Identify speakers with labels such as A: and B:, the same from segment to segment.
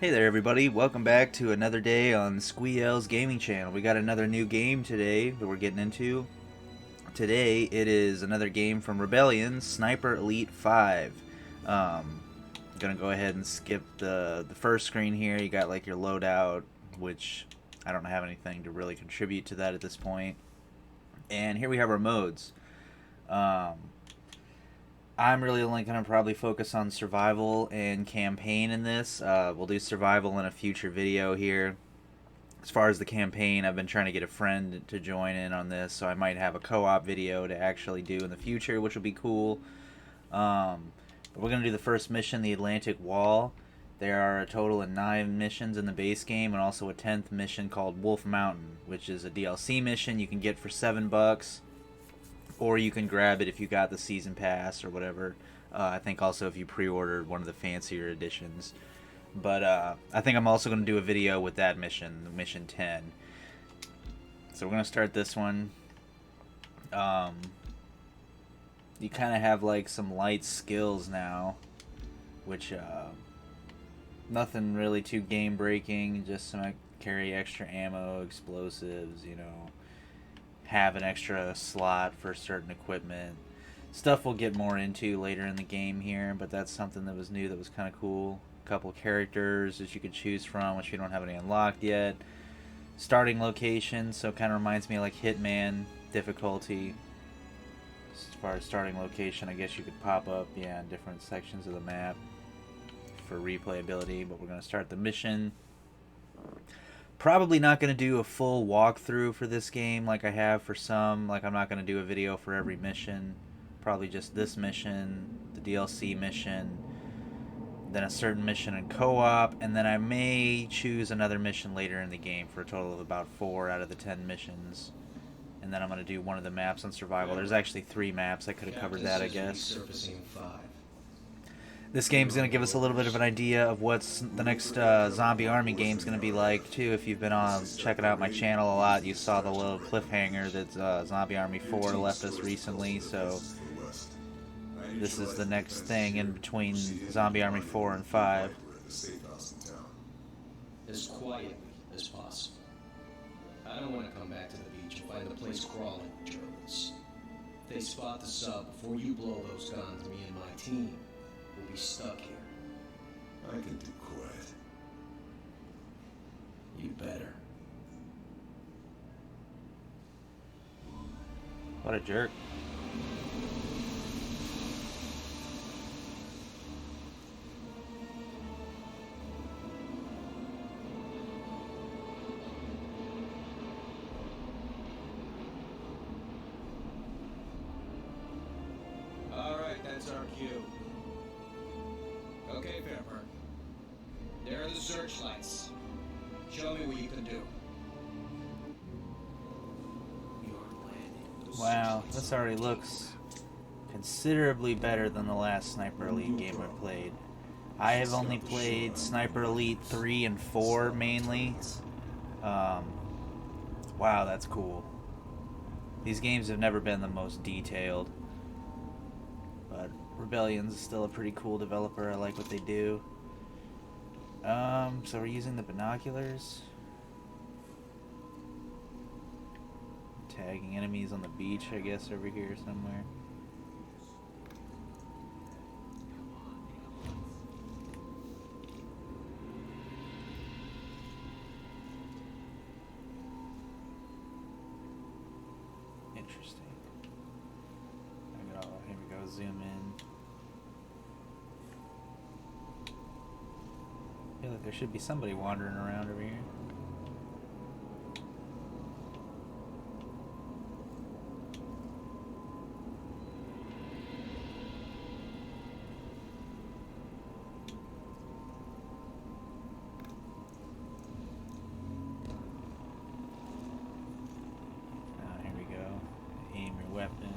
A: Hey there everybody, welcome back to another day on Squee-El's gaming channel. We got another new game today that we're getting into. Today it is another game from Rebellion, Sniper Elite 5. Gonna go ahead and skip the first screen here. You got like your loadout, which I don't have anything to really contribute to that at this point. And here we have our modes. I'm really only going to probably focus on survival and campaign in this. We'll do survival in a future video here. As far as the campaign, I've been trying to get a friend to join in on this, so I might have a co-op video to actually do in the future, which will be cool. But we're going to do the first mission, the Atlantic Wall. There are a total of 9 missions in the base game, and also a 10th mission called Wolf Mountain, which is a DLC mission you can get for $7. Or you can grab it if you got the season pass or whatever. I think also if you pre-ordered one of the fancier editions. But I think I'm also going to do a video with that mission, mission 10. So we're going to start this one. You kind of have like some light skills now, which nothing really too game breaking. Just some carry extra ammo, explosives, you know. Have an extra slot for certain equipment. Stuff we'll get more into later in the game here, but that's something that was new that was kind of cool. A couple characters that you could choose from, which you don't have any unlocked yet. Starting location, so it kind of reminds me of like Hitman difficulty. As far as starting location, I guess you could pop up, yeah, in different sections of the map for replayability, but we're going to start the mission. Probably not going to do a full walkthrough for this game like I have for some. Like, I'm not going to do a video for every mission. Probably just this mission, the DLC mission, then a certain mission in co-op, and then I may choose another mission later in the game for a total of about 4 out of the 10 missions. And then I'm going to do one of the maps on survival. There's actually 3 maps. I could have covered that, I guess. This game's going to give us a little bit of an idea of what's the next Zombie Army game's going to be like, too. If you've been on checking out my channel a lot, you saw the little cliffhanger that Zombie Army 4 left us recently, so this is the next thing in between Zombie Army 4 and 5.
B: As quietly as possible. I don't want to come back to the beach and find the place crawling with Germans. If they spot the sub before you blow those guns, me and my team will be stuck here.
C: I can do quiet.
B: You better.
A: What a jerk.
B: Alright, that's our cue. Okay, Fairburn. There are the searchlights. Show me what you can do.
A: Wow, this already looks considerably better than the last Sniper Elite game I played. I have only played Sniper Elite 3 and 4 mainly. Wow, that's cool. These games have never been the most detailed. But Rebellion's still a pretty cool developer. I like what they do. So we're using the binoculars. Tagging enemies on the beach, I guess, over here somewhere. Interesting. Here we go, zoom in. I feel like there should be somebody wandering around over here. Here we go. Aim your weapon.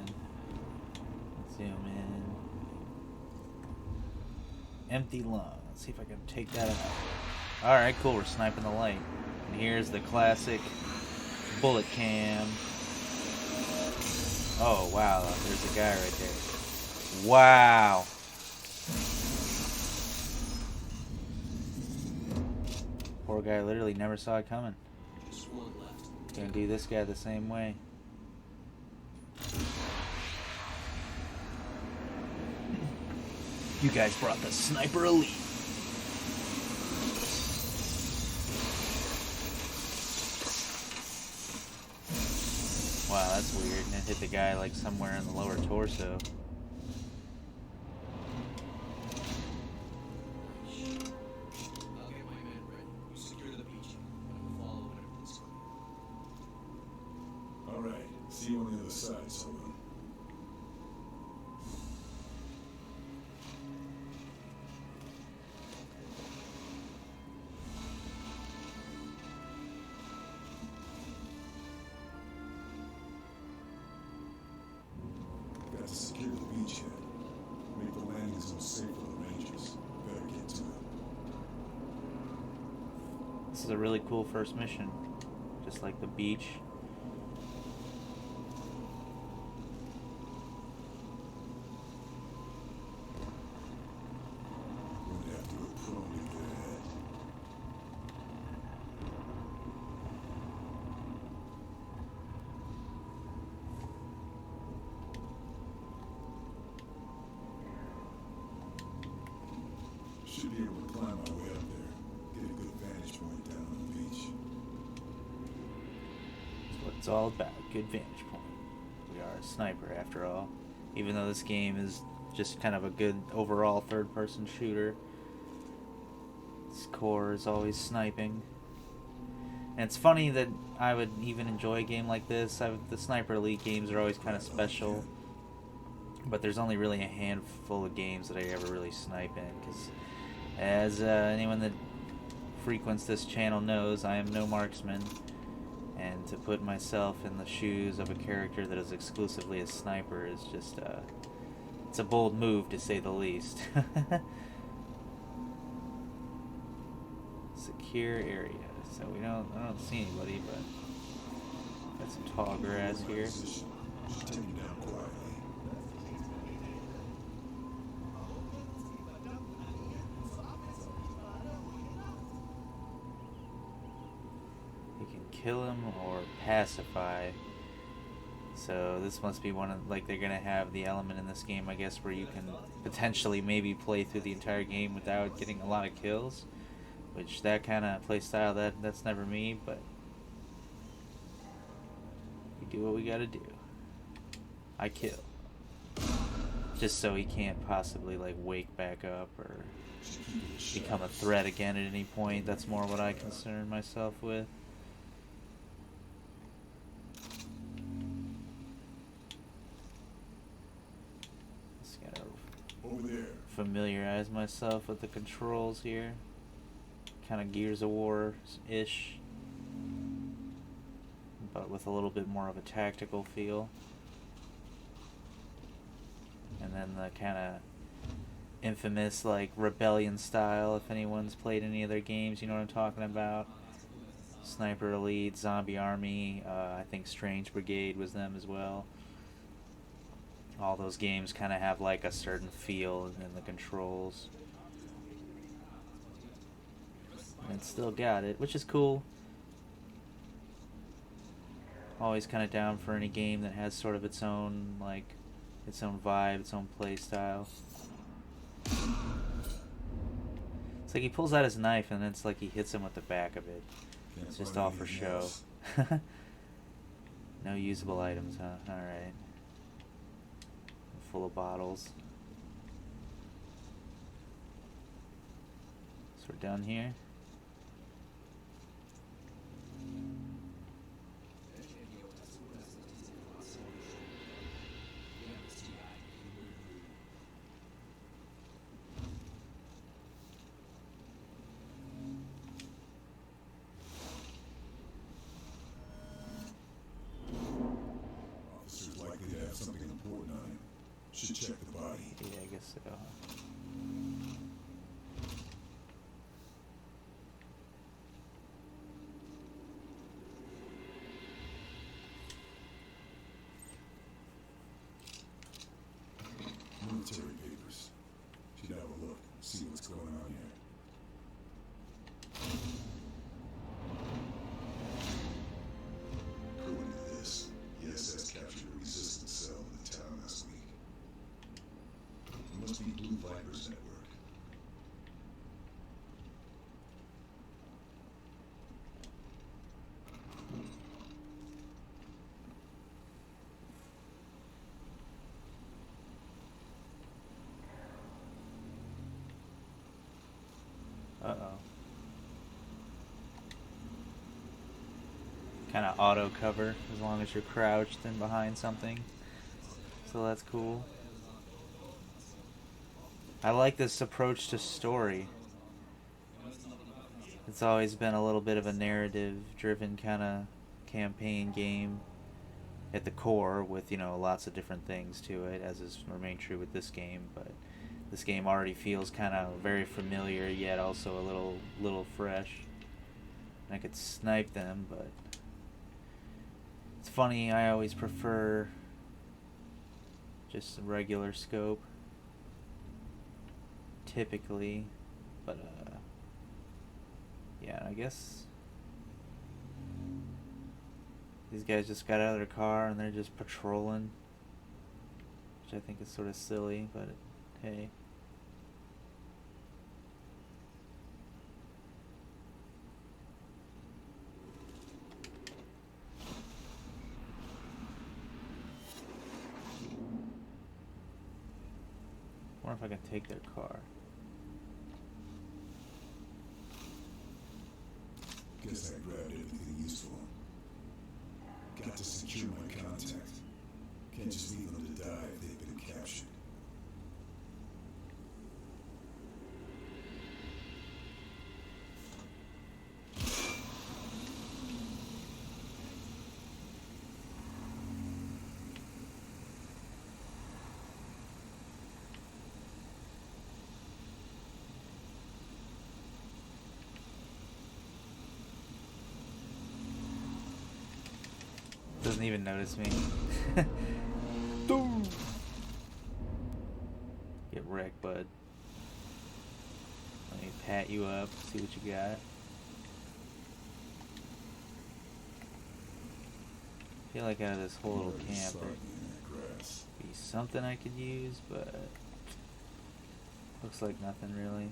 A: Zoom in. Empty lung. Let's see if I can take that out. Alright, cool. We're sniping the light. And here's the classic bullet cam. Oh, wow. There's a guy right there. Wow. Poor guy literally never saw it coming.
B: Just one left.
A: Gonna do this guy the same way. You guys brought the Sniper Elite. Wow, that's weird. And it hit the guy like somewhere in the lower torso.
B: I'll get my men ready. You secure the beach, and we'll follow whenever this comes.
C: Alright, see you on the other side, Solon. Got to secure the beachhead. Make the landing zone safe for the Rangers. Better get to it.
A: This is a really cool first mission. Just like the beach.
C: We're gonna have to go prone to get ahead. Should be able to climb my way up there. Get a good vantage point down on the beach.
A: That's what it's all about. Good vantage point. We are a sniper after all. Even though this game is just kind of a good overall third-person shooter, its core is always sniping. And it's funny that I would even enjoy a game like this. The Sniper Elite games are always kind of special. But there's only really a handful of games that I ever really snipe in. Because as anyone that frequents this channel knows, I am no marksman. And to put myself in the shoes of a character that is exclusively a sniper is just, it's a bold move to say the least. Secure area. So I don't see anybody, but got some tall grass here.
C: Should take you down quietly.
A: You can kill him or pacify. So this must be one of, like, they're gonna have the element in this game, I guess, where you can potentially maybe play through the entire game without getting a lot of kills. Which, that kind of playstyle, that's never me, but we do what we gotta do. I kill. Just so he can't possibly, like, wake back up or become a threat again at any point. That's more what I concern myself with. Just gotta
C: Over there.
A: familiarize myself with the controls here. Kind of Gears of War-ish, but with a little bit more of a tactical feel. And then the kind of infamous, like, Rebellion style, if anyone's played any of their games, you know what I'm talking about. Sniper Elite, Zombie Army, I think Strange Brigade was them as well. All those games kind of have, like, a certain feel in the controls. And it's still got it, which is cool. Always kind of down for any game that has sort of its own, like, its own vibe, its own play style. It's like he pulls out his knife and it's like he hits him with the back of it. It's just all for show. No usable items, huh? Alright. Full of bottles. So we're done here.
C: Officer's likely to have something important on him. Should check the body.
A: Yeah, I guess so.
C: Military papers. Should have a look. See what's going on here.
A: Uh-oh. Kind of auto cover as long as you're crouched and behind something. So that's cool. I like this approach to story. It's always been a little bit of a narrative driven kind of campaign game at the core, with, you know, lots of different things to it, as is remained true with this game. But this game already feels kind of very familiar, yet also a little fresh. I could snipe them, but it's funny, I always prefer just a regular scope typically, but yeah, I guess these guys just got out of their car and they're just patrolling, which I think is sort of silly, but hey. I wonder if I can take their car.
C: Guess I grabbed everything useful. Got to secure my contact. Can't just leave them to die if they've been captured.
A: Doesn't even notice me. Get wrecked, bud. Let me pat you up, see what you got. I feel like out of this whole little camp there'd be something I could use, but looks like nothing really.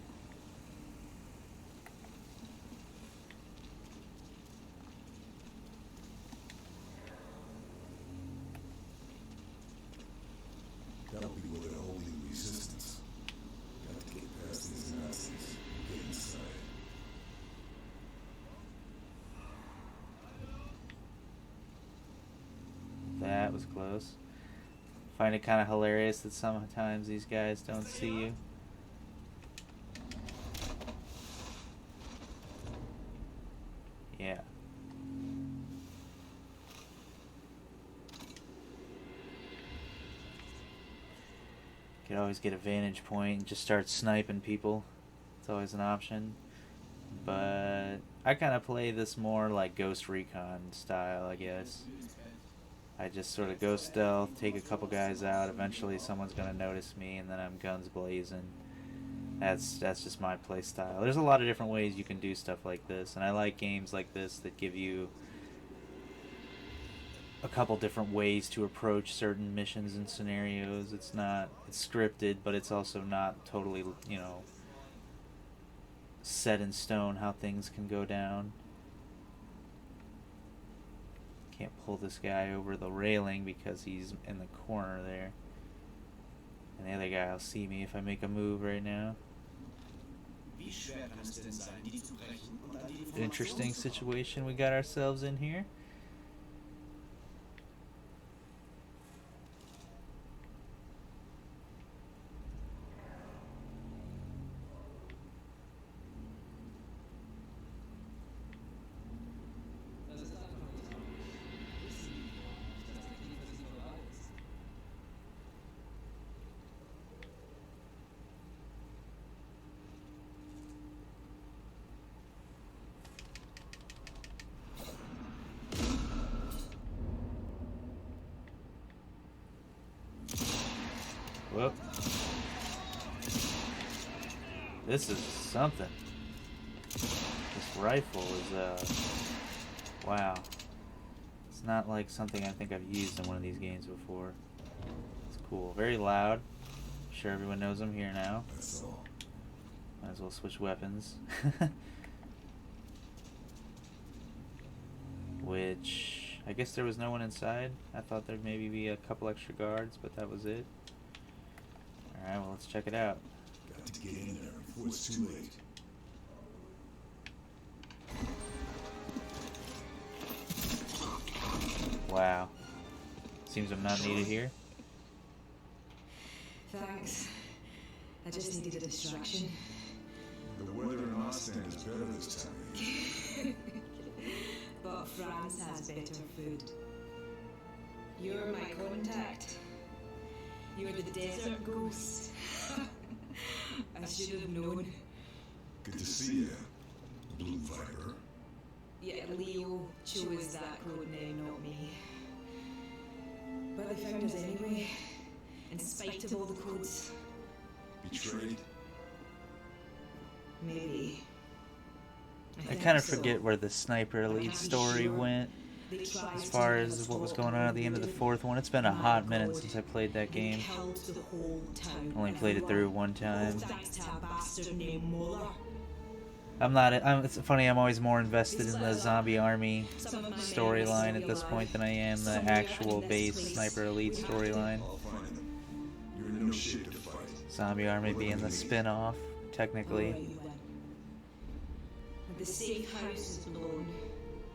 C: That'll be where they're holding resistance. Got to get past these Nazis. Get inside.
A: That was close. Find it kind of hilarious that sometimes these guys don't see you. Yeah. Could always get a vantage point and just start sniping people. It's always an option. But I kind of play this more like Ghost Recon style, I guess. I just sort of go stealth, take a couple guys out, eventually someone's going to notice me, and then I'm guns blazing. That's just my play style. There's a lot of different ways you can do stuff like this, and I like games like this that give you a couple different ways to approach certain missions and scenarios. It's scripted, but it's also not totally, you know, set in stone how things can go down. Can't pull this guy over the railing because he's in the corner there. And the other guy will see me if I make a move right now. Interesting situation we got ourselves in here. Whoop. This is something. This rifle is, wow. It's not like something I think I've used in one of these games before. It's cool. Very loud. I'm sure everyone knows I'm here now.
C: That's all.
A: Might as well switch weapons. Which, I guess there was no one inside. I thought there'd maybe be a couple extra guards, but that was it. Alright, well, let's check it out.
C: Got to get in there before it's too late.
A: Wow. Seems I'm not needed here.
D: Thanks. I just needed a distraction.
C: The weather in Ostend is better this time.
D: But France has better food. You're my contact. You're the desert ghost. I should have known.
C: Good to see you, Blue Viper.
D: Yeah, Leo chose that code name, not me. But they found us anyway, in spite of all the codes.
C: Betrayed?
D: Maybe.
A: I
D: think
A: kind of
D: so.
A: forget where the Sniper Elite story went
D: They tried
A: as
D: to
A: far
D: make
A: as
D: us
A: what was
D: walk
A: going on at the end of the
D: didn't.
A: fourth one. It's been a
D: My
A: hot minute
D: God.
A: since I played that
D: They
A: game.
D: killed the whole town.
A: Only played it through one time.
D: Thanks to a bastard named Muller.
A: It's funny, I'm always more invested in the zombie army storyline at this point than I am the actual base Sniper Elite storyline.
C: I'll find them. You're in no shape to fight.
A: Zombie army being the spin-off, technically.
D: And the safe house is blown.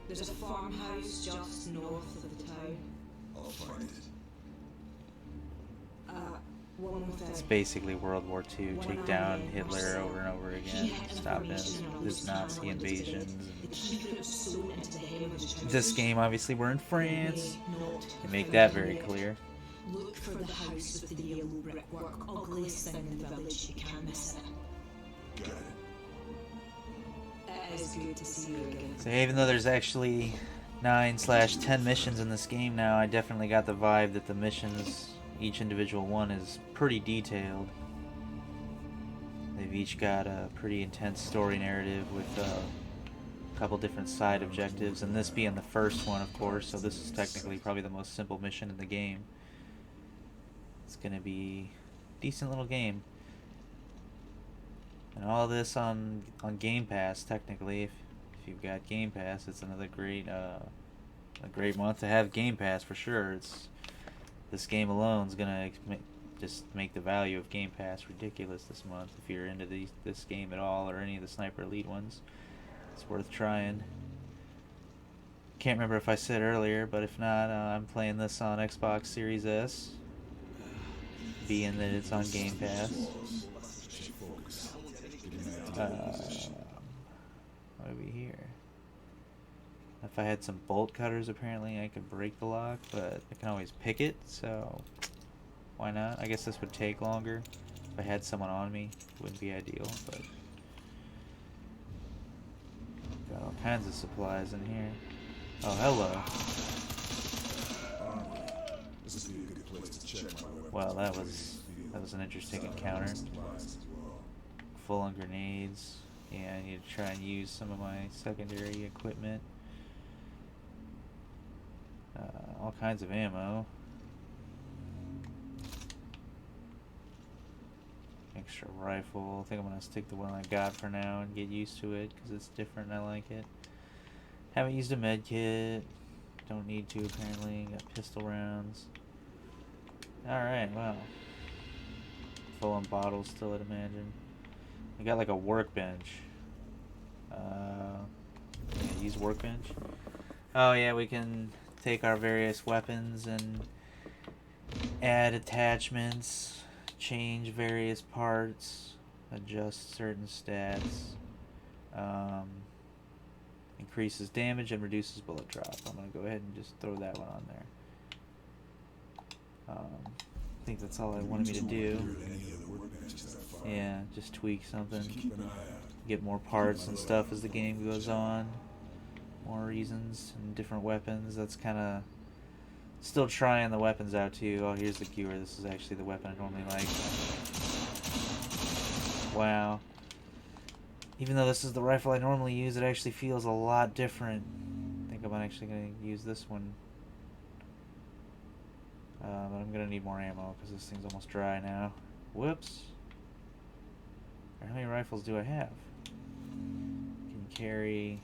D: There's a farmhouse just north of the town.
C: I'll find it.
D: One more thing.
A: It's basically World War II, take down Hitler over and over again, stop his Nazi invasions.
D: The key could have sewn into the hem of his trousers.
A: This game, obviously, we're in France.
D: May not
A: They
D: have
A: make
D: found
A: that
D: him
A: very
D: yet.
A: clear.
D: Look for the house with the yellow brickwork. Ugliest thing in the village. You can't miss it.
C: Got it.
D: It is good to see you again.
A: So even though there's actually 9/10 missions in this game now, I definitely got the vibe that the missions, each individual one, is pretty detailed. They've each got a pretty intense story narrative with a couple different side objectives, and this being the first one, of course, so this is technically probably the most simple mission in the game. It's gonna be a decent little game. And all this on Game Pass, technically. If you've got Game Pass, it's another great a great month to have Game Pass for sure. This game alone is gonna just make the value of Game Pass ridiculous this month. If you're into this game at all, or any of the Sniper Elite ones, it's worth trying. Can't remember if I said earlier, but if not, I'm playing this on Xbox Series S, being that it's on Game Pass. What do we here? If I had some bolt cutters, apparently I could break the lock, but I can always pick it, so why not? I guess this would take longer. If I had someone on me, it wouldn't be ideal, but got all kinds of supplies in here. Oh, hello.
C: This would be a good place to check my weapons.
A: Well, that was an interesting encounter. Full on grenades. Yeah, I need to try and use some of my secondary equipment. All kinds of ammo. Extra rifle. I think I'm going to stick to the one I got for now and get used to it because it's different and I like it. Haven't used a med kit. Don't need to apparently. Got pistol rounds. Alright, well. Full on bottles still, I'd imagine. I got like a workbench. Use workbench. Oh yeah, we can take our various weapons and add attachments, change various parts, adjust certain stats, increases damage and reduces bullet drop. I'm gonna go ahead and just throw that one on there. I think that's all I wanted me to do. Yeah, just tweak something. Get more parts and stuff as the game goes on. More reasons and different weapons. That's kind of still trying the weapons out too. Oh, here's the Cure. This is actually the weapon I normally like. Wow. Even though this is the rifle I normally use, it actually feels a lot different. I think I'm actually going to use this one. But I'm going to need more ammo because this thing's almost dry now. Whoops. How many rifles do I have? Can carry...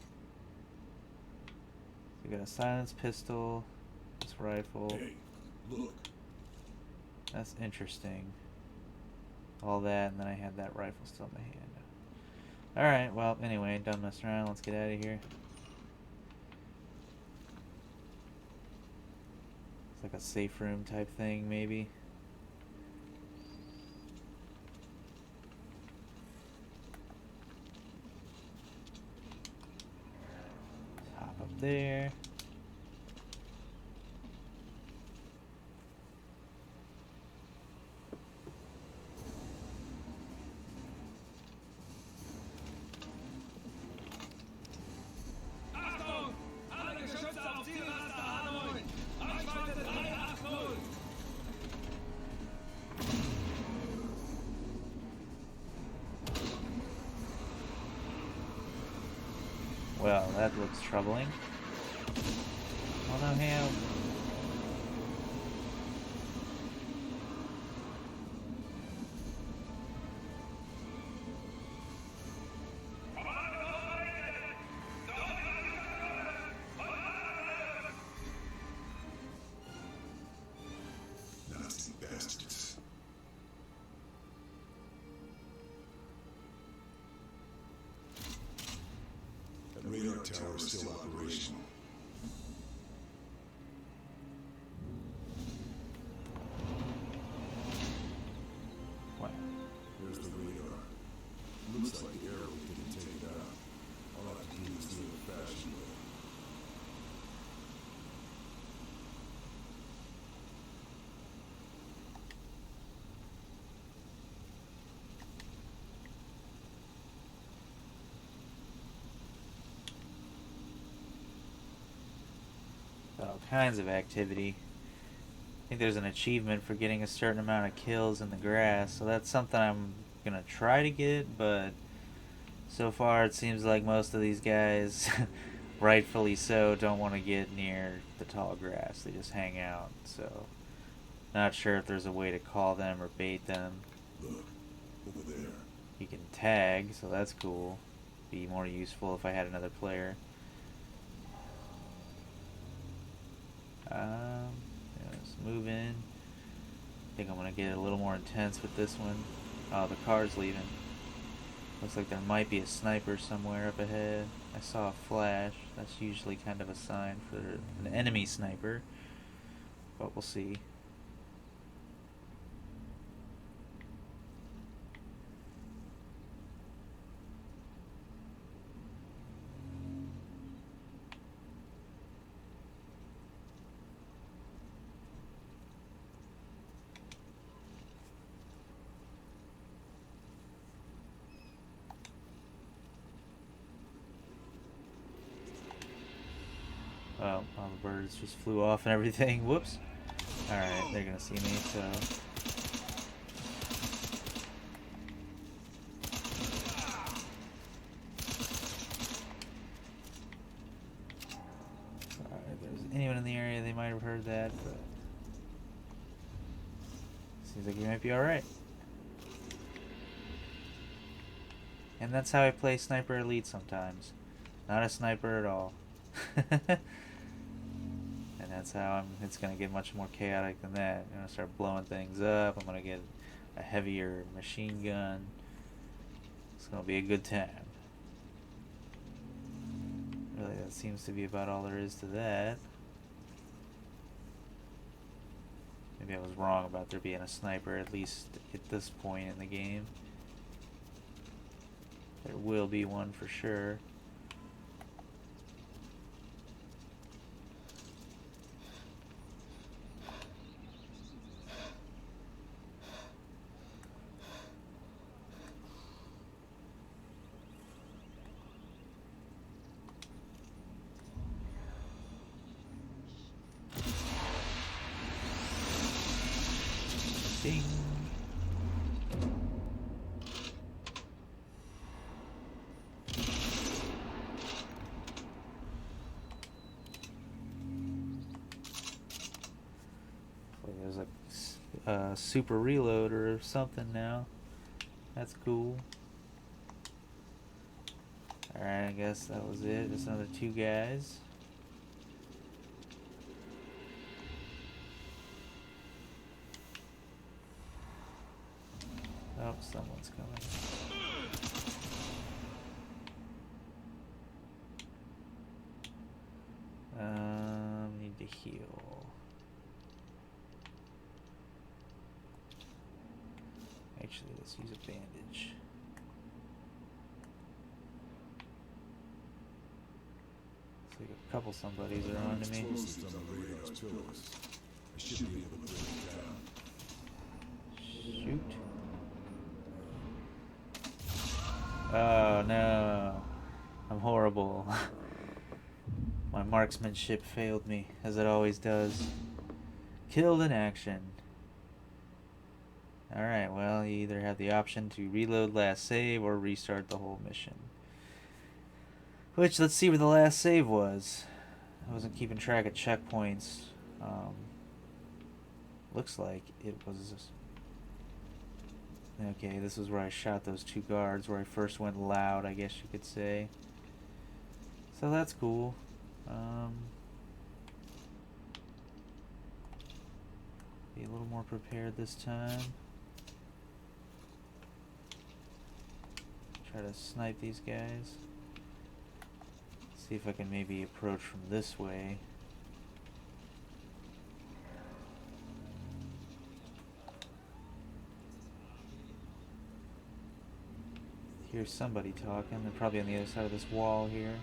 A: We got a silenced pistol, this rifle.
C: Hey, look.
A: That's interesting. All that, and then I had that rifle still in my hand. Alright, well, anyway, done messing around. Let's get out of here. like a safe room type thing, maybe. Hop up there. Well, that looks troubling. Oh no, help.
C: Nazi bastards. That radar tower is still operational.
A: What?
C: There's the radar. Looks like the arrow didn't take it out. All I have to do is do it the fashion way.
A: All kinds of activity. I think there's an achievement for getting a certain amount of kills in the grass, so that's something I'm gonna try to get, but so far it seems like most of these guys, rightfully so, don't want to get near the tall grass. They just hang out, so not sure if there's a way to call them or bait them.
C: Look, over there.
A: You can tag, so that's cool. Be more useful if I had another player. Let's move in. I think I'm gonna get a little more intense with this one. Oh, the car's leaving. Looks like there might be a sniper somewhere up ahead. I saw a flash. That's usually kind of a sign for an enemy sniper. But we'll see. Oh, all the birds just flew off and everything. Whoops. Alright, they're gonna see me, so... Sorry, if there's anyone in the area, they might have heard that, but... Seems like we might be alright. And that's how I play Sniper Elite sometimes. Not a sniper at all. And that's how it's going to get much more chaotic than that. I'm going to start blowing things up. I'm going to get a heavier machine gun. It's going to be a good time. Really, that seems to be about all there is to that. Maybe I was wrong about there being a sniper, at least at this point in the game. There will be one for sure. Ding. There's a super reload or something now. That's cool. Alright, I guess that was it. Just another 2 guys. Oh, someone's coming. Need to heal. Actually, let's use a bandage. Looks like a couple somebodies are on to me.
C: Explosives on the radar's pillars. I should be able to break it down.
A: Shoot. Oh no. I'm horrible. My marksmanship failed me, as it always does. Killed in action. Alright, well, you either have the option to reload last save or restart the whole mission. Which, let's see where the last save was. I wasn't keeping track of checkpoints. Looks like it was... Okay, this is where I shot those two guards, where I first went loud, I guess you could say. So that's cool. Be a little more prepared this time. Try to snipe these guys. See if I can maybe approach from this way. Here's somebody talking. They're probably on the other side of this wall here.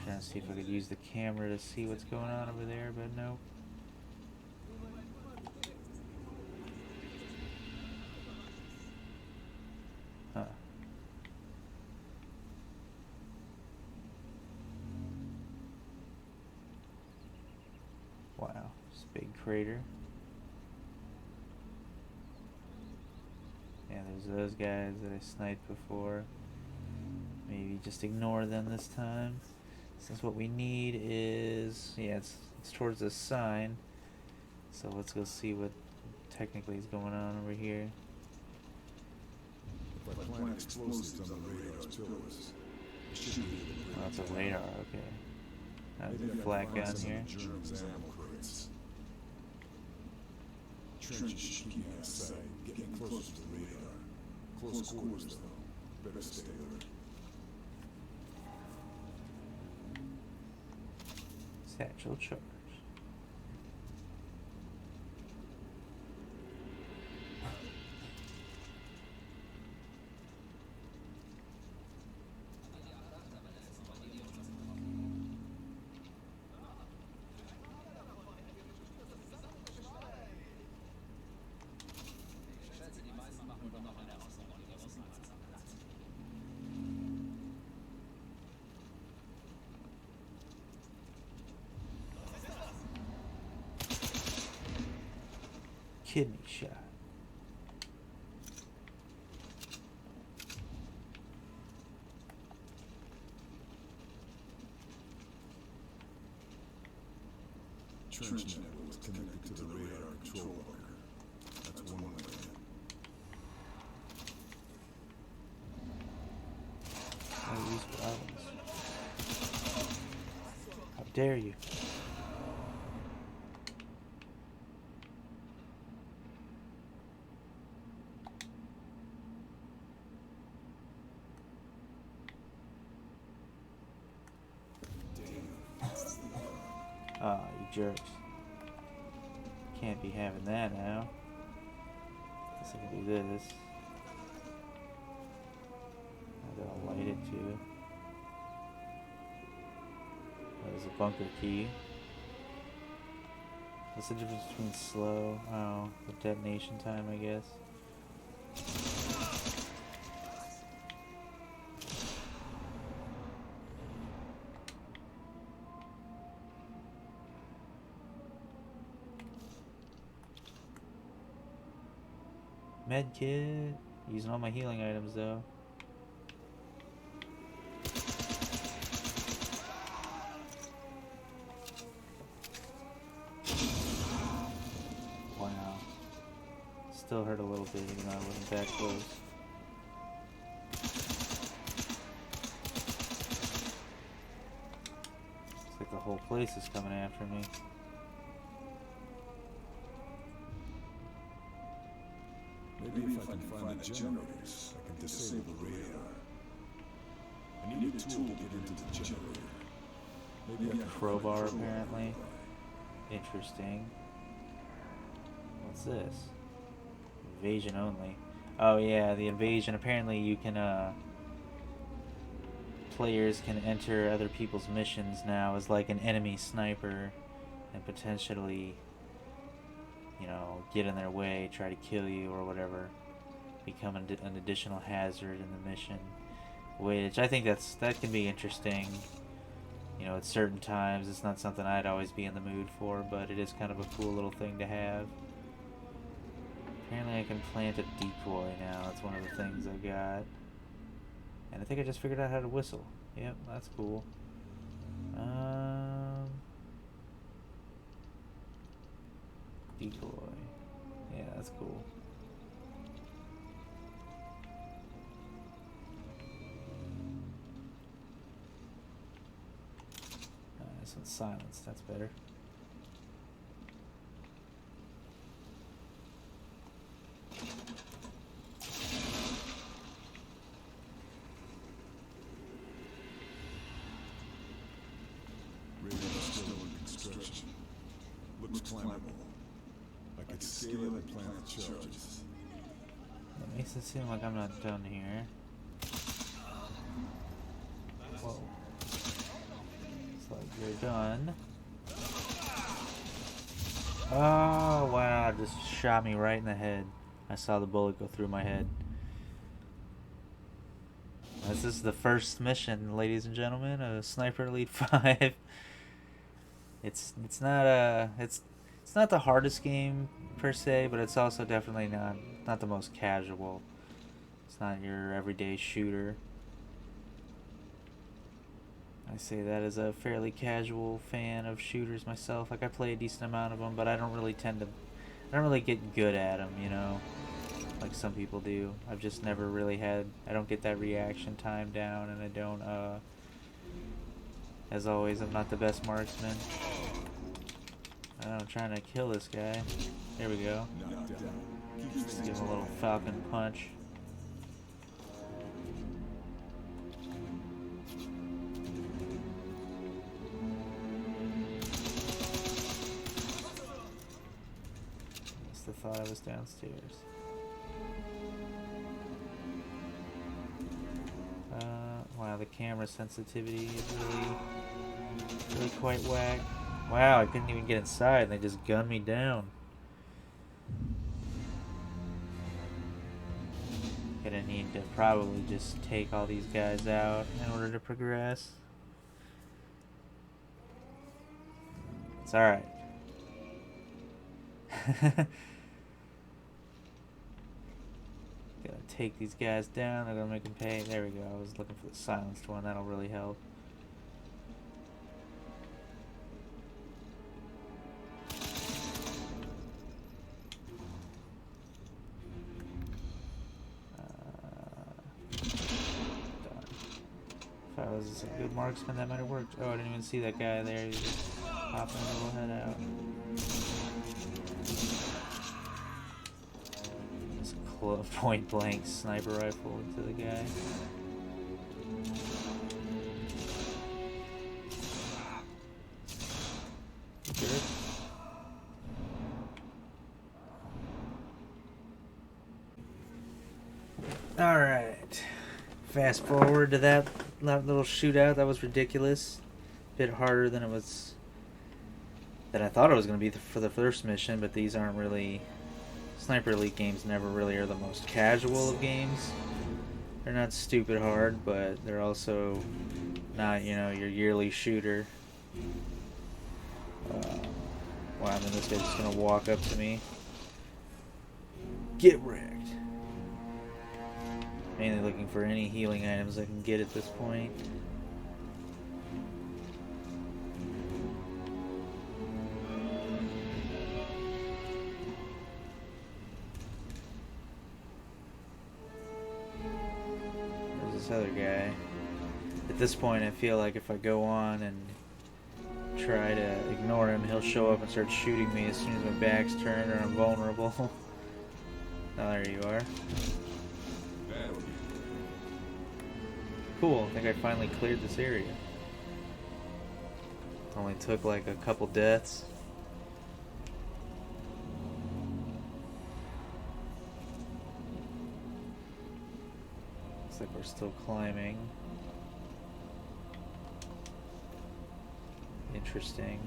A: Trying to see if I could use the camera to see what's going on over there, but nope. Huh. Wow, this big crater. Yeah, there's those guys that I sniped before. Maybe just ignore them this time. Since what we need is, yeah, it's towards this sign. So let's go see what technically is going on over here.
C: If I plant explosives on the radar's pillars, I should be able to break
A: Oh, that's a
C: it down.
A: radar, okay. That's
C: Maybe I
A: a
C: can
A: flat
C: find
A: gun
C: some
A: here.
C: of the Germans' ammo crates. Trenches should keep me out of sight. Get me closer to the radar. Close quarters, though. Better stay alert.
A: Satchel charge. Kidney shot.
C: Trench network is connected to the radar control bunker. That's one way in.
A: I use violence. How dare you? Ah, you jerks. Can't be having that now. Guess I can do this. I'll light it too. There's a bunker key. What's the difference between slow? Oh, the detonation time, I guess. Med kit. Using all my healing items though. Wow. Still hurt a little bit even though I wasn't that close. Looks like the whole place is coming after me.
C: Maybe Maybe if I can find the generators, I can disable the radar. I need a tool to get into the generator. Maybe I can
A: Crowbar, apparently. Interesting. What's this? Invasion only. Oh yeah, the invasion. Apparently you can, players can enter other people's missions now as like an enemy sniper and potentially, you know, get in their way, try to kill you or whatever. Become an additional hazard in the mission. Which I think that can be interesting. You know, at certain times. It's not something I'd always be in the mood for, but it is kind of a cool little thing to have. Apparently I can plant a decoy now. That's one of the things I got. And I think I just figured out how to whistle. Yep, that's cool. Decoy. Yeah, that's cool. This one's silenced. That's better.
C: Radar still in construction. Looks climbable. I could scale it and plant the charges.
A: That makes it seem like I'm not done here. Whoa. It's like you're done. Oh, wow. It just shot me right in the head. I saw the bullet go through my head. This is the first mission, ladies and gentlemen, of Sniper Elite 5. It's not the hardest game per se, but it's also definitely not the most casual. It's not your everyday shooter. I say that as a fairly casual fan of shooters myself. Like, I play a decent amount of them, but I don't really get good at them, you know, like some people do. I've just never really I don't get that reaction time down, and I don't, as always, I'm not the best marksman. I'm trying to kill this guy. There we go. Just give him a little falcon punch. Must have thought I was downstairs. Wow, the camera sensitivity is really quite whack. Wow, I couldn't even get inside and they just gunned me down. Gonna need to probably just take all these guys out in order to progress. It's alright. Gotta take these guys down. They're gonna make them pay. There we go. I was looking for the silenced one. That'll really help. If I was a good marksman, that might have worked. Oh, I didn't even see that guy there. He was just popping a little head out. Point blank sniper rifle into the guy. Good. Alright. Fast forward to that little shootout. That was ridiculous. A bit harder than I thought it was going to be for the first mission, but these aren't really... Sniper Elite games never really are the most casual of games. They're not stupid hard, but they're also not, you know, your yearly shooter. Wow, I mean, this guy's just gonna walk up to me. Get wrecked. Mainly looking for any healing items I can get at this point. Other guy. At this point, I feel like if I go on and try to ignore him, he'll show up and start shooting me as soon as my back's turned or I'm vulnerable. Oh, there you are.
C: That'll be
A: Cool, I think I finally cleared this area. Only took like a couple deaths. Looks like we're still climbing. Interesting.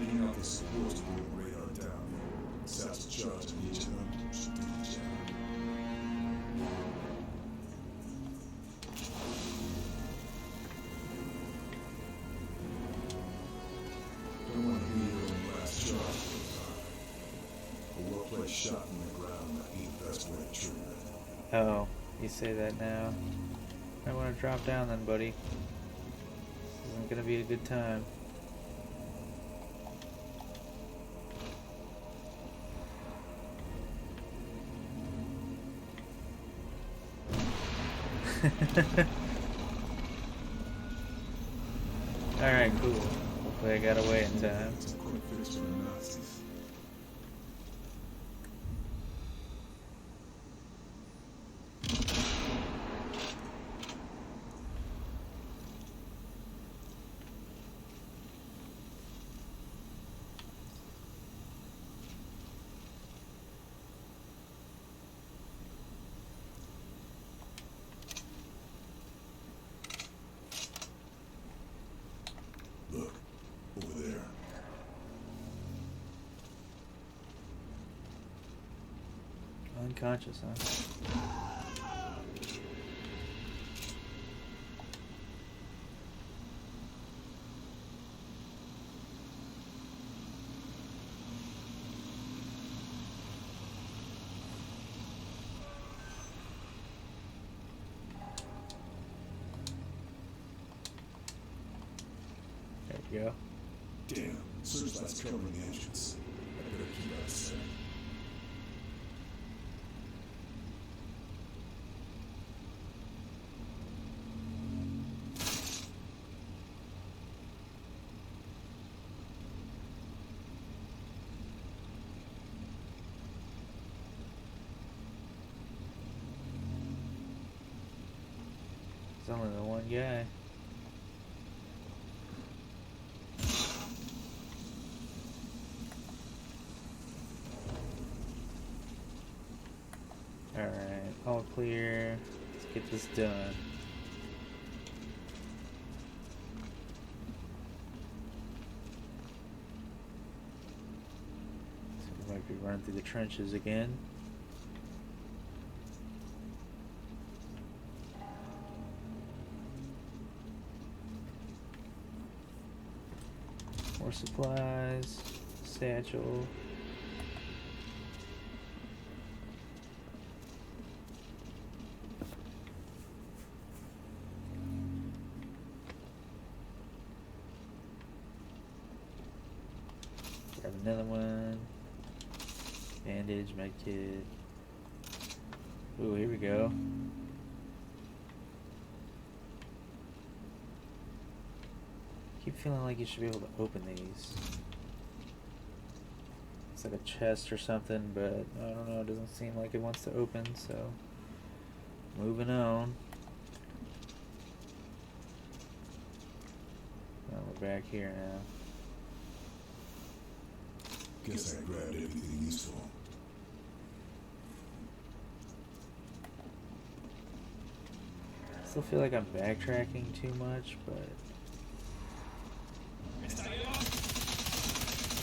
C: taking out the supports to bring the radar down. Sets a charge on each of them. Should do the job. Don't want to be here when the last charge goes off. A well-placed shot from the ground ain't the best way to trigger it.
A: Oh, you say that now. I want to drop down then, buddy. This isn't gonna be a good time. Alright, cool. Hopefully I got away in time.
C: It's a quick fix for the Nazis. Look, over there.
A: Unconscious, huh? There we go.
C: Damn, searchlight's covering the entrance. I better keep out of sight.
A: There's only the one guy. Alright, all clear. Let's get this done. So we might be running through the trenches again. More supplies, satchel. Grab another one. Bandage, medkit. Ooh, here we go. Keep feeling like you should be able to open these. It's like a chest or something, but I don't know, it doesn't seem like it wants to open, so moving on. Well, we're back here now.
C: Guess I grabbed everything useful.
A: Still feel like I'm backtracking too much, but alright.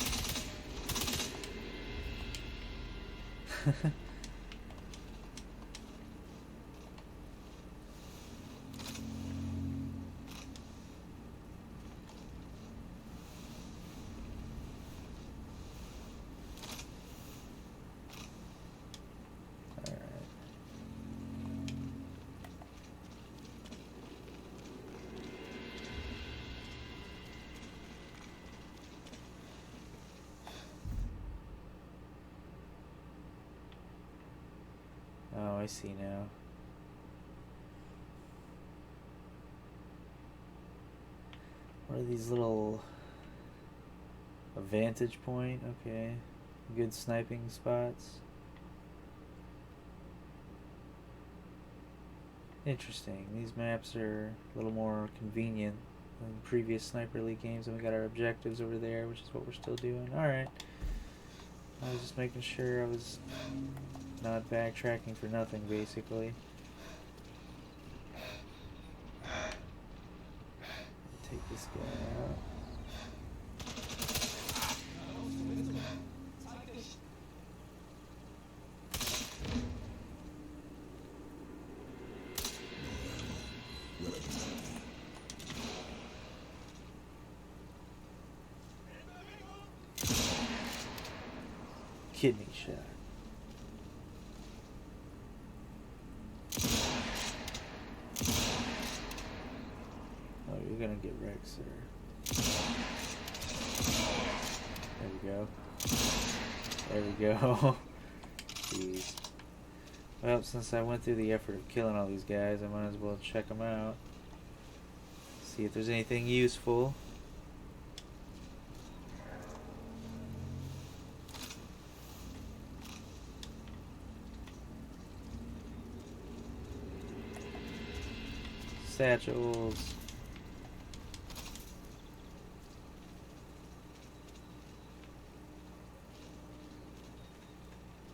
A: I see now. What are these little... A vantage point? Okay. Good sniping spots. Interesting. These maps are a little more convenient than previous Sniper League games, and we got our objectives over there, which is what we're still doing. Alright. I was just making sure I was not backtracking for nothing, basically. Take this guy out. Kidney shot. Oh, you're gonna get wrecked, sir. There we go. There we go. Jeez. Well, since I went through the effort of killing all these guys, I might as well check them out. See if there's anything useful. Satchels.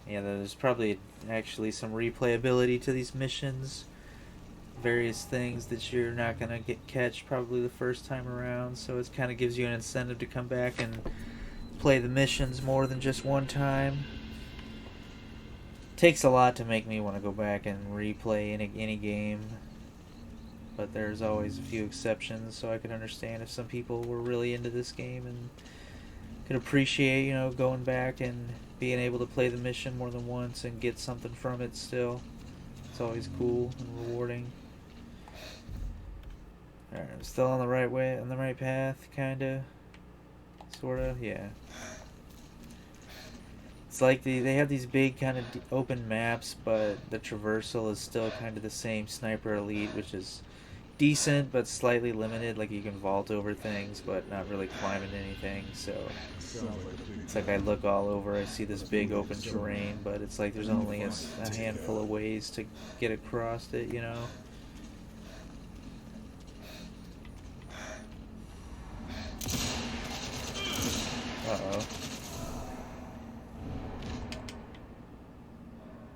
A: Yeah, there's probably actually some replayability to these missions. Various things that you're not gonna catch probably the first time around, so it kind of gives you an incentive to come back and play the missions more than just one time. Takes a lot to make me want to go back and replay any game. But there's always a few exceptions, so I could understand if some people were really into this game and could appreciate, you know, going back and being able to play the mission more than once and get something from it still. It's always cool and rewarding. Alright, I'm still on the right way, on the right path, kinda. Sorta, yeah. It's like they have these big kind of open maps, but the traversal is still kind of the same Sniper Elite, which is decent but slightly limited. Like you can vault over things but not really climbing anything, so it's like I look all over, I see this big open terrain, but it's like there's only a handful of ways to get across it, you know. Uh-oh.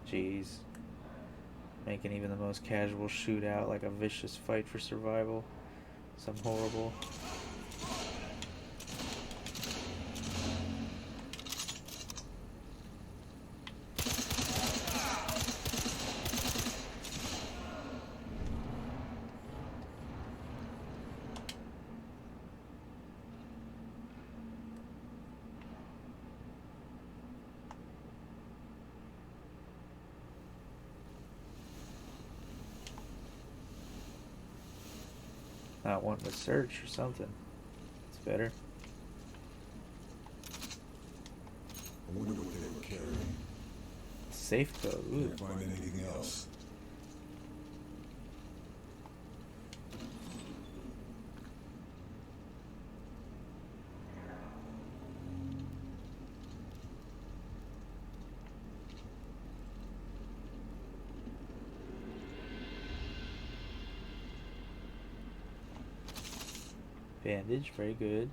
A: Jeez. Making even the most casual shootout like a vicious fight for survival. Some horrible. Not wanting to search or something. It's better.
C: I wonder what they were carrying.
A: Safe code. Ooh.
C: Can't find anything else.
A: Bandage, very good.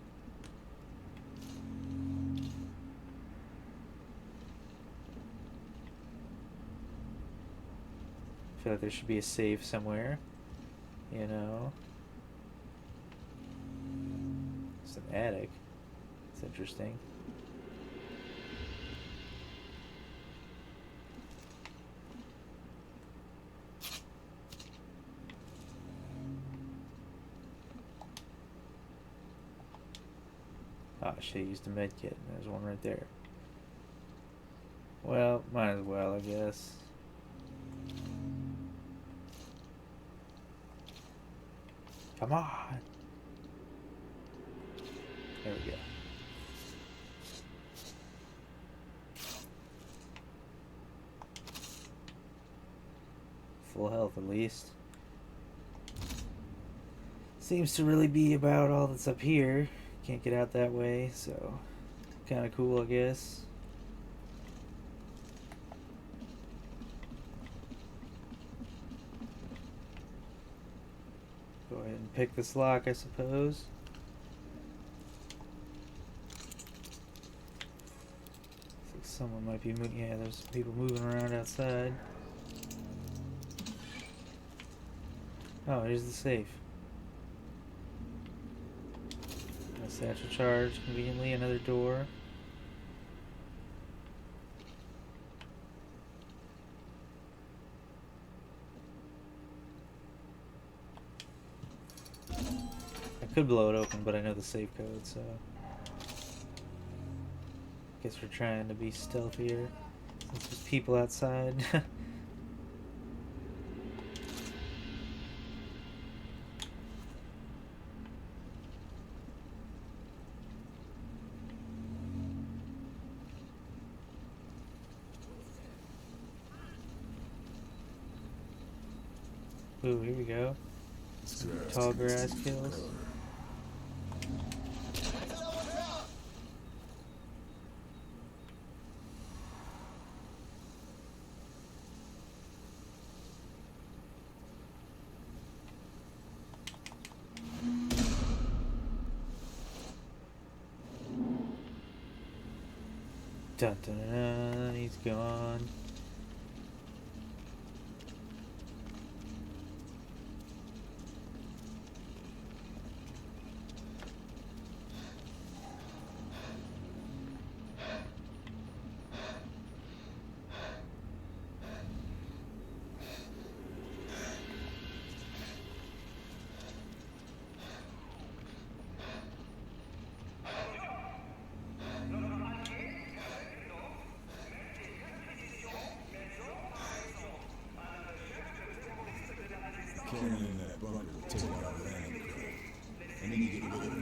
A: I feel like there should be a save somewhere, you know. It's an attic. It's interesting. Oh, I should have used a med kit. There's one right there. Well, might as well, I guess. Come on. There we go. full health at least. Seems to really be about all that's up here. Can't get out that way, so kind of cool, I guess. Go ahead and pick this lock, I suppose. Looks like someone might be moving. Yeah, there's some people moving around outside. Oh, here's the safe. A satchel charge, conveniently, another door. I could blow it open, but I know the safe code, so guess we're trying to be stealthier since there's people outside. Ooh, here we go. Tall grass kills. Dun dun dun, dun, he's gone.
C: Cannon in that bunker will take out landing craft. I need to get rid of it.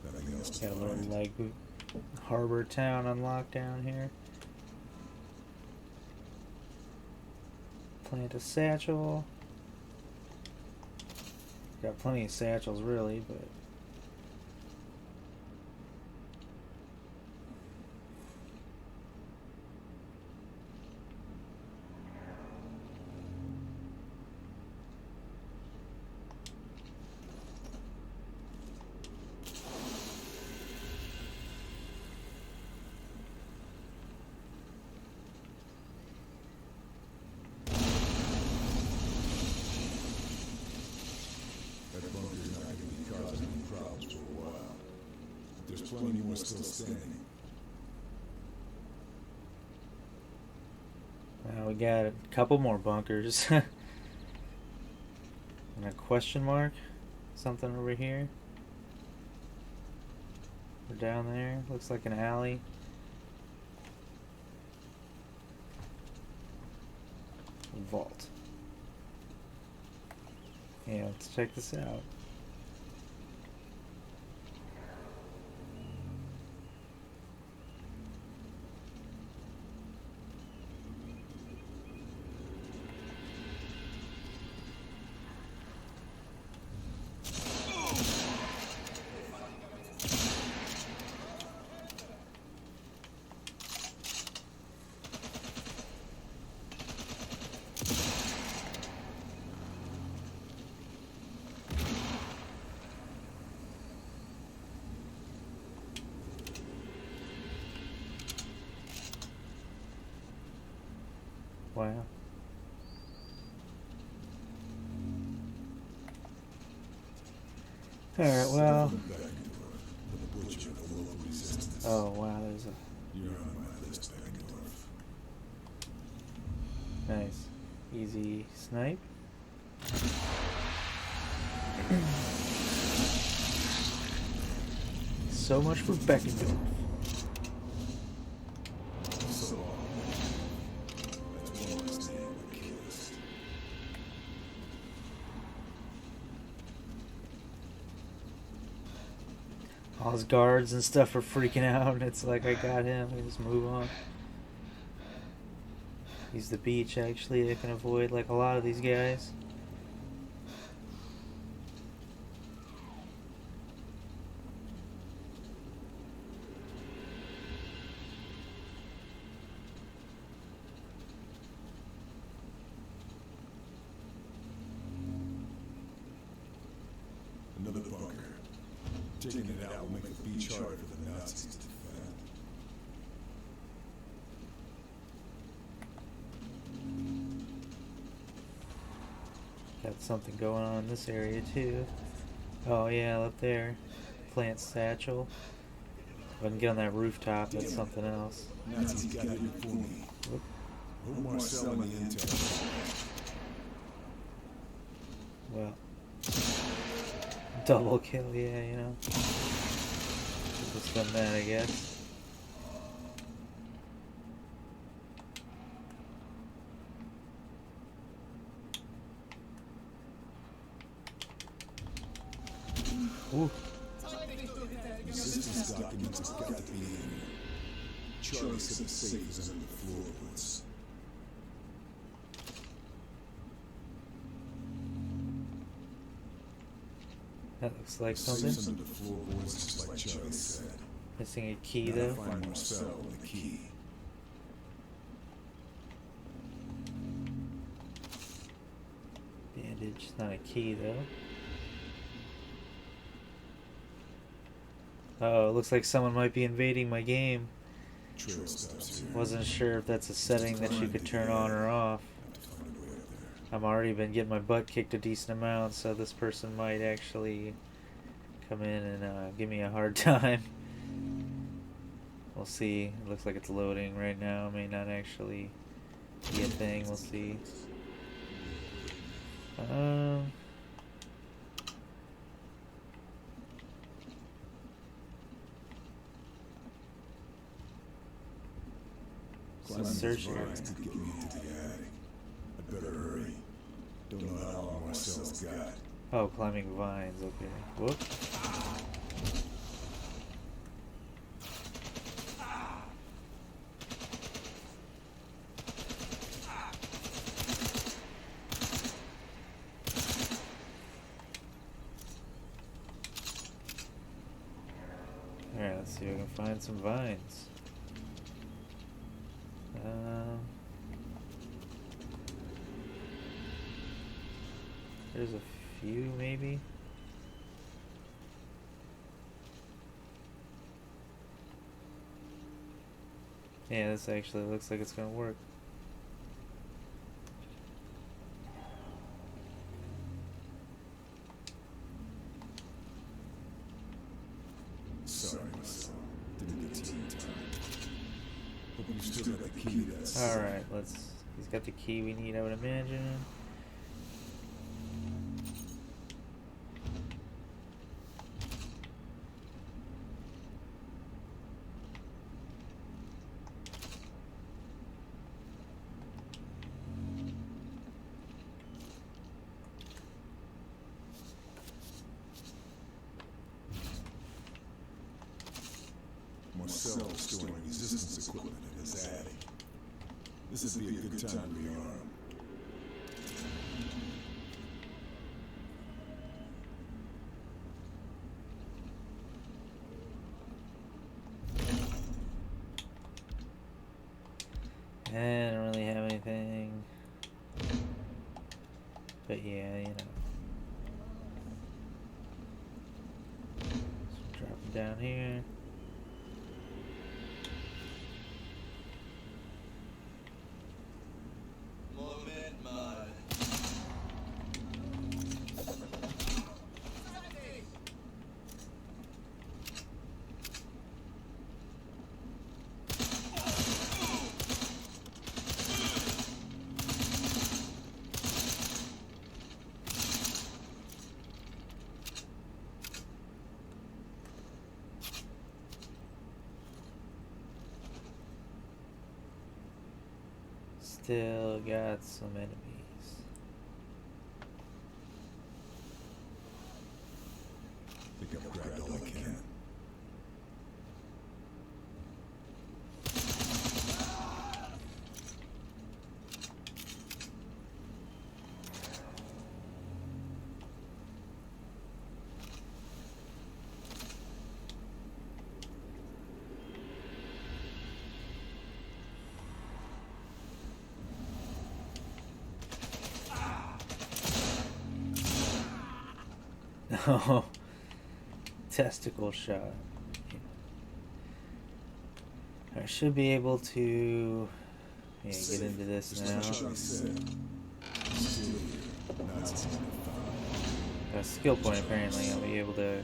C: Nothing else to
A: Got a little
C: find.
A: like harbor town on lockdown here. Plant a satchel. Got plenty of satchels, really, but
C: That bunker's not going to be causing any problems for a while. But there's plenty more still standing.
A: now we got a couple more bunkers. And a question mark? Something over here? Or down there? Looks like an alley. Vault. Yeah, let's check this out. Wow. Alright, well.
C: Back and forth. The butcher of the local resistance.
A: Oh, wow, there's a.
C: You're on my list, Beckendorf.
A: Nice. Easy snipe. So much for Beckendorf.
C: So long. That's one less name on the kill list.
A: All his guards and stuff are freaking out, and it's like, I got him. I just move on. Use the beach, actually. I can avoid, like, a lot of these guys.
C: Another bunker. Taking it out will make the beach harder for the Nazis to defend.
A: Got something going on in this area, too. Oh, yeah, up there. Plant satchel. If I can get on that rooftop, that's something else.
C: Nazis got it for me.
A: Whoop.
C: Hope Marcel and the intel.
A: Well. Double kill, yeah, you know. Just done that, I guess. Ooh.
C: Resistance documents have got to be in here. Charlie said the safe is under the floorboards.
A: That looks like
C: Safe's
A: something.
C: under the floorboards, just like Charlie said.
A: Missing a key,
C: Gotta
A: though.
C: find Marcel and the key.
A: Bandage, not a key, though. Oh, it looks like someone might be invading my game.
C: Trail stops here.
A: Wasn't sure if that's a setting that you could turn on or off.
C: Have to find a way up there.
A: I've already been getting my butt kicked a decent amount, so this person might actually come in and give me a hard time. We'll see. It looks like it's loading right now. May not actually be a thing. We'll see.
C: Climbing
A: Search
C: these
A: area.
C: vines could get me into the attic. I'd better hurry. Don't know how long Marcel's got.
A: Oh, climbing vines. Okay. Whoop. Alright, let's see if I can find some vines. There's a few, maybe. Yeah, this actually looks like it's gonna work.
C: Sorry, Marcel. Didn't get to you in time. Hope you still got the key to that safe.
A: Alright, let's. He's got the key we need, I would imagine.
C: Marcel was storing resistance equipment in his attic. This would be a good time to rearm.
A: I don't really have anything. But yeah, you know. So drop it down here.
B: Moment, Mud.
A: Still got some enemies.
C: Think I've grabbed all I can.
A: Oh, testicle shot. I should be able to get into this now. Got a skill point apparently. I'll be able to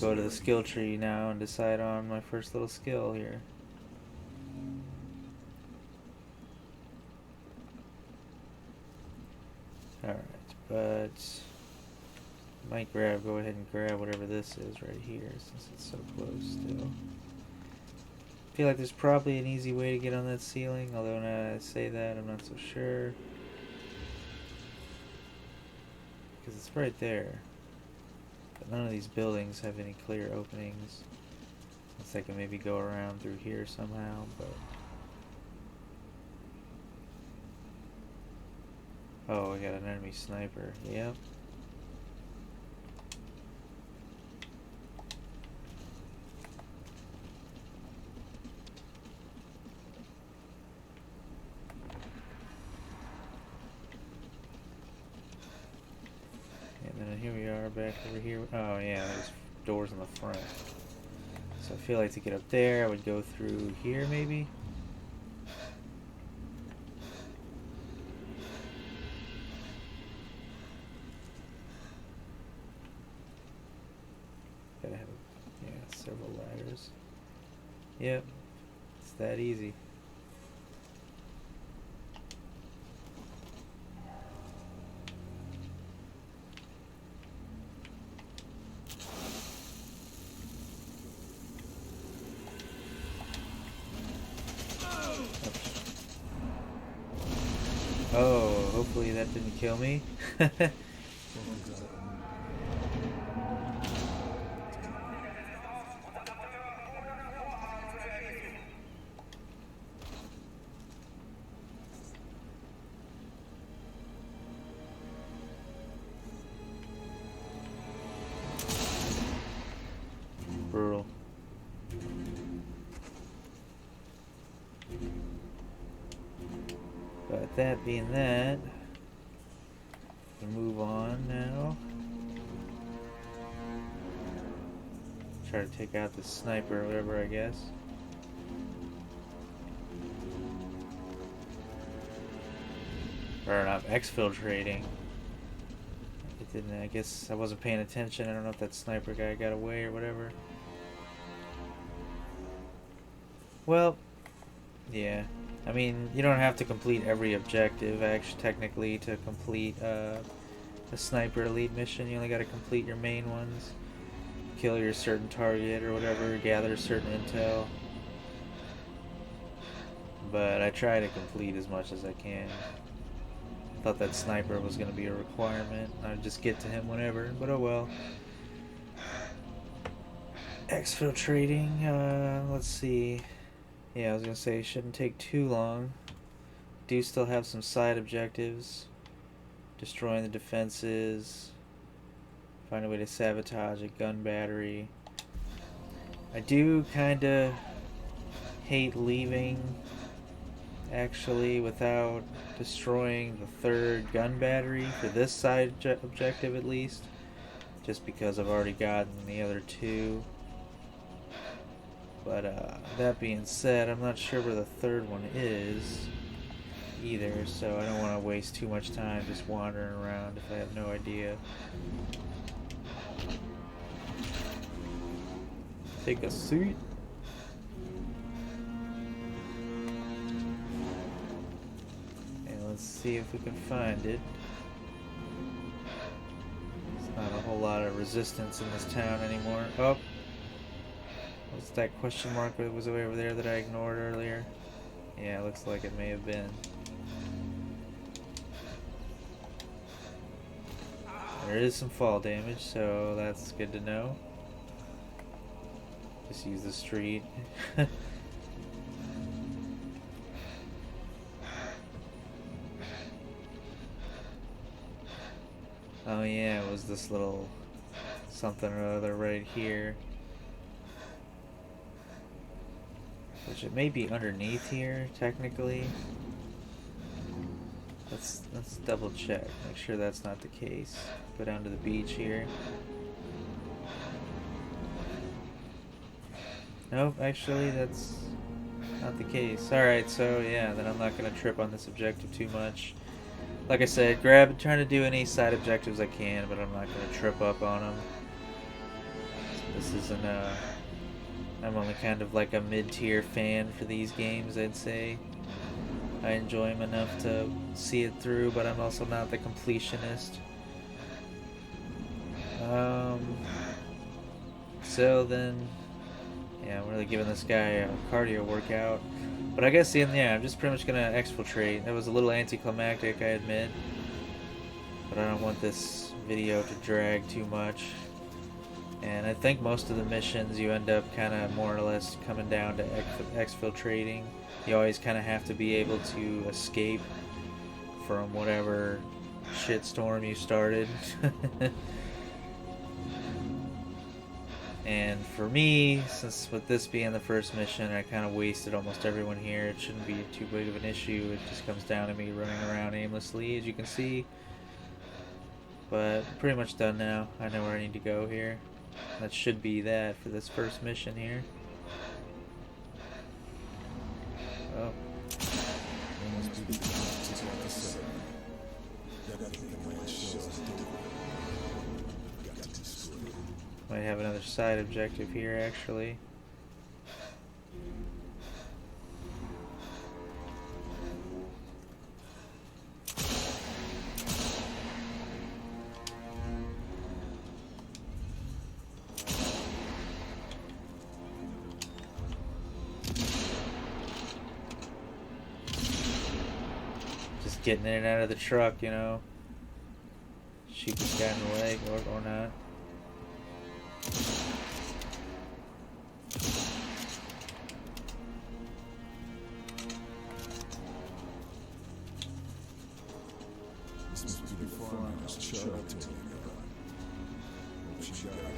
A: go to the skill tree now and decide on my first little skill here. Alright, but might go ahead and grab whatever this is right here since it's so close still. I feel like there's probably an easy way to get on that ceiling, although now I say that I'm not so sure. Because it's right there. But none of these buildings have any clear openings. Unless I can maybe go around through here somehow, but... Oh, I got an enemy sniper. Yep. And then here we are back over here. Oh yeah, there's doors in the front. So I feel like to get up there I would go through here maybe? Gotta have, several ladders. Yep, it's that easy. Oh, hopefully that didn't kill me. Brutal. But that being that, we move on now. Try to take out the sniper or whatever, I guess. Or not, exfiltrating. It didn't, I guess I wasn't paying attention. I don't know if that sniper guy got away or whatever. Well, yeah. I mean, you don't have to complete every objective, actually, technically, to complete a sniper elite mission. You only got to complete your main ones. Kill your certain target or whatever, gather certain intel. But I try to complete as much as I can. I thought that sniper was going to be a requirement. I'd just get to him whenever, but oh well. Exfiltrating, let's see. Yeah, I was going to say, it shouldn't take too long. Do still have some side objectives. Destroying the defenses. Find a way to sabotage a gun battery. I do kind of hate leaving, actually, without destroying the third gun battery, for this side objective at least. Just because I've already gotten the other two. But that being said, I'm not sure where the third one is either, so I don't want to waste too much time just wandering around if I have no idea. Take a seat. And let's see if we can find it. There's not a whole lot of resistance in this town anymore. Oh! What's that question mark that was way over there that I ignored earlier? Yeah, it looks like it may have been. There is some fall damage, so that's good to know. Just use the street. Oh yeah, it was this little something or other right here. Which it may be underneath here, technically. Let's double check. Make sure that's not the case. Go down to the beach here. Nope, actually that's not the case. Alright, so yeah, then I'm not gonna trip on this objective too much. Like I said, trying to do any side objectives I can, but I'm not gonna trip up on them. This isn't I'm only kind of like a mid-tier fan for these games, I'd say. I enjoy them enough to see it through, but I'm also not the completionist. So then, yeah, I'm really giving this guy a cardio workout. But I guess, yeah, I'm just pretty much gonna exfiltrate. That was a little anticlimactic, I admit. But I don't want this video to drag too much. And I think most of the missions you end up kind of more or less coming down to exfiltrating. You always kind of have to be able to escape from whatever shitstorm you started. And for me, since with this being the first mission, I kind of wasted almost everyone here. It shouldn't be too big of an issue. It just comes down to me running around aimlessly, as you can see. But pretty much done now. I know where I need to go here. That should be that for this first mission here. Oh. Might have another side objective here, actually. Just getting in and out of the truck, you know. Shoot this guy in the leg, or not.
C: This must be the farmhouse Charlie told me about. Hope she got it okay.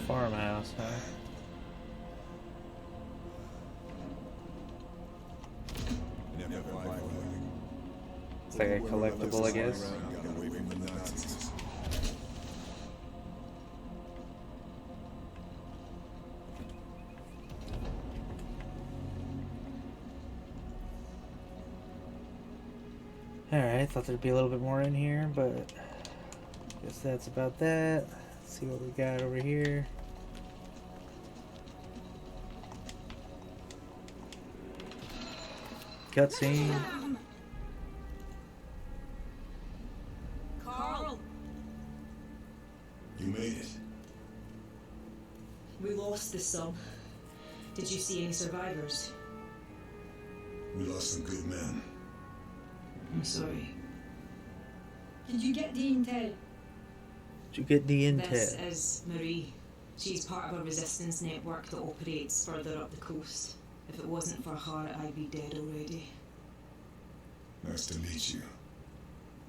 A: Farmhouse, huh?
C: Never mind.
A: It's like a collectible, I guess.
C: Got away from the Nazis.
A: Alright, thought there'd be a little bit more in here, but guess that's about that. Let's see what we got over here. Cutscene.
D: Carl,
C: You made it.
D: we lost the sub. Did you see any survivors?
C: We lost some good men.
D: I'm sorry.
E: Did you get the intel?
A: Did you get the
D: This
A: intel?
D: is Marie. She's part of a resistance network that operates further up the coast. If it wasn't for her, I'd be dead already.
C: Nice to meet you.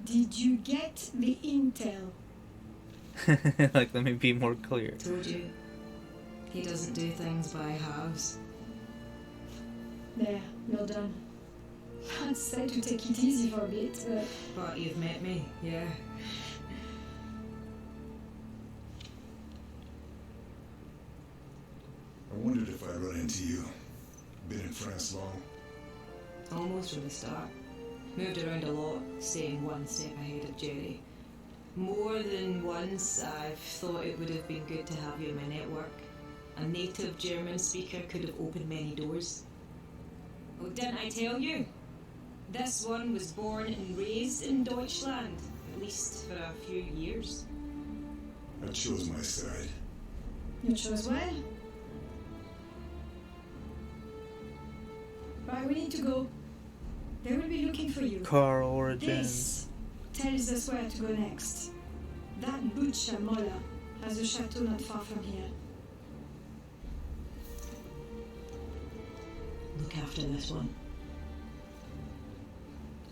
E: Did you get the intel?
A: Like, let me be more clear.
D: Told you. He doesn't do things by halves.
E: There, you're done. I'd say to take it easy for a bit, but
D: But you've met me, yeah.
C: I wondered if I'd run into you. Been in France long?
D: Almost from the start. Moved around a lot, staying one step ahead of Jerry. More than once, I've thought it would have been good to have you in my network. A native German speaker could have opened many doors. Oh, didn't I tell you? This one was born and raised in Deutschland, at least for a few years.
C: I chose my side.
E: you chose well. Right, we need to go. They will be looking for you.
A: Carl Origins.
E: This tells us where to go next. That butcher Mola has a chateau not far from here.
D: Look after this one.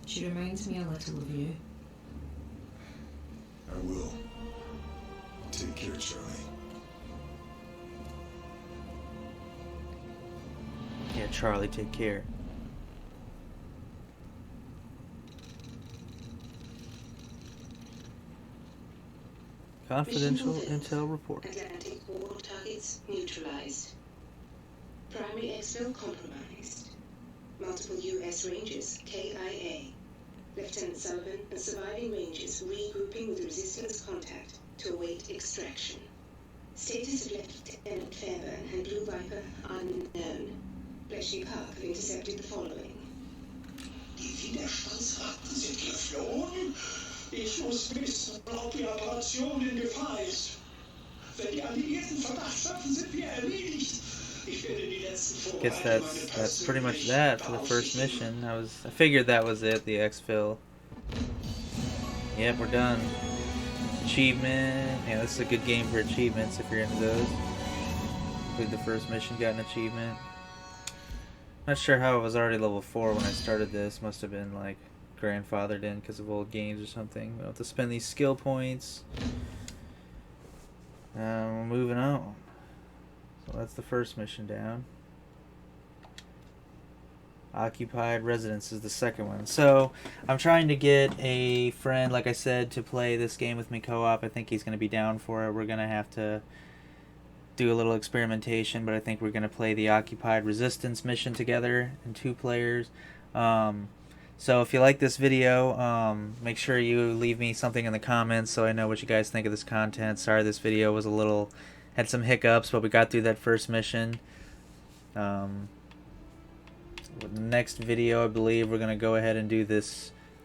D: She reminds me a little of you.
C: I will. Take care, Charlie.
A: Yeah, Charlie, take care. Confidential
F: Mission fulfilled.
A: intel report.
F: Atlantic war targets neutralized. Primary exfil compromised. Multiple U.S. Rangers KIA. Lieutenant Sullivan and surviving Rangers regrouping with resistance contact to await extraction. Status of Lieutenant Fairburn and Blue Viper unknown. Bletchley Park have intercepted the following.
G: Die Widerstandsratten sind geflohen? Ich muss wissen, ob die Operation in Gefahr ist. Wenn die Alliierten Verdacht schaffen, sind wir erledigt. Ich werde die letzten
A: Guess that's pretty much that for the first mission. I figured that was it, the exfil. Yep, we're done. Achievement. Yeah, this is a good game for achievements if you're into those. Complete the first mission, got an achievement. Not sure how I was already level 4 when I started this. Must have been like grandfathered in because of old games or something. We'll have to spend these skill points. We're moving on. So that's the first mission down. Occupied Residence is the second one. So I'm trying to get a friend, like I said, to play this game with me co-op. I think he's going to be down for it. We're going to have to do a little experimentation, but I think we're going to play the Occupied Resistance mission together in 2 players. So if you like this video, make sure you leave me something in the comments so I know what you guys think of this content. Sorry this video was had some hiccups, but we got through that first mission. The next video, I believe we're going to go ahead and do the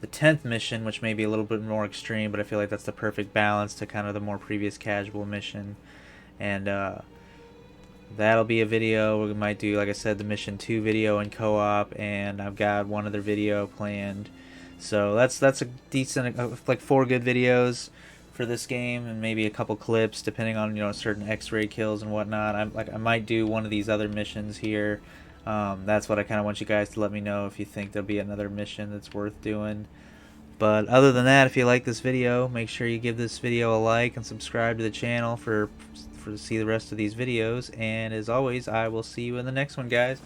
A: 10th mission, which may be a little bit more extreme, but I feel like that's the perfect balance to kind of the more previous casual mission. And that'll be a video. We might do, like I said, the mission 2 video in co-op, and I've got one other video planned. So that's a decent, like 4 good videos for this game, and maybe a couple clips depending on certain X-ray kills and whatnot. I might do one of these other missions here. That's what I kind of want you guys to let me know if you think there'll be another mission that's worth doing. But other than that, if you like this video, make sure you give this video a like and subscribe to the channel to see the rest of these videos. And as always, I will see you in the next one, guys.